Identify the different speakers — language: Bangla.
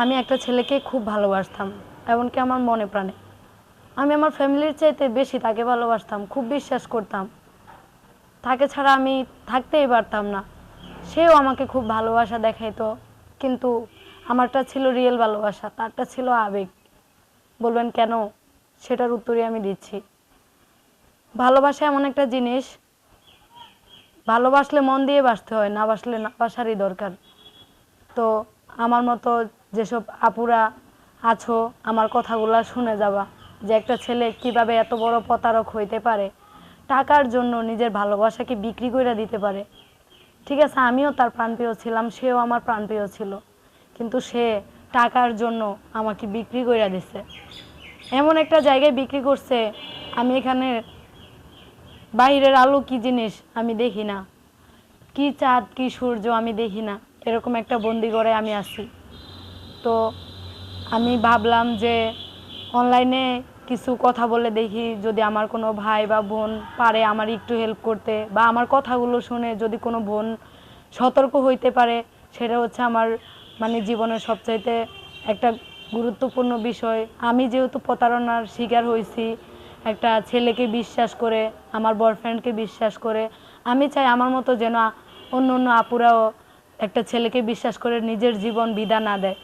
Speaker 1: আমি একটা ছেলেকে খুব ভালোবাসতাম, এমনকি আমার মনে প্রাণে। আমি আমার ফ্যামিলির চাইতে বেশি তাকে ভালোবাসতাম, খুব বিশ্বাস করতাম। তাকে ছাড়া আমি থাকতেই পারতাম না। সেও আমাকে খুব ভালোবাসা দেখাইতো, কিন্তু আমারটা ছিল রিয়েল ভালোবাসা, তারটা ছিল আবেগ। বলবেন কেন? সেটার উত্তরই আমি দিচ্ছি। ভালোবাসা এমন একটা জিনিস, ভালোবাসলে মন দিয়ে বাসতে হয়, না বাসলে না বাসারই দরকার। তো আমার মতো যেসব আপুরা আছো, আমার কথাগুলো শুনে যাবা যে একটা ছেলে কিভাবে এত বড় প্রতারক হইতে পারে, টাকার জন্য নিজের ভালোবাসাকে বিক্রি করে দিতে পারে। ঠিক আছে, আমিও তার প্রাণপ্রিয় ছিলাম, সেও আমার প্রাণপ্রিয় ছিল, কিন্তু সে টাকার জন্য আমাকে বিক্রি করে দিছে। এমন একটা জায়গায় বিক্রি করছে, আমি এখানে বাইরের আলো কি জিনিস আমি দেখি না, কি চাঁদ কি সূর্য আমি দেখি না, এরকম একটা বন্দিঘরে আমি আছি। তো আমি ভাবলাম যে অনলাইনে কিছু কথা বলে দেখি, যদি আমার কোনো ভাই বা বোন পারে আমার একটু হেল্প করতে, বা আমার কথাগুলো শুনে যদি কোনো বোন সতর্ক হইতে পারে, সেটা হচ্ছে আমার মানে জীবনের সবচাইতে একটা গুরুত্বপূর্ণ বিষয়। আমি যেহেতু প্রতারণার শিকার হয়েছি, একটা ছেলেকে বিশ্বাস করে, আমার বয়ফ্রেন্ডকে বিশ্বাস করে, আমি চাই আমার মতো যেন অন্য অন্য আপুরাও একটা ছেলেকে বিশ্বাস করে নিজের জীবন বিধা না দেয়।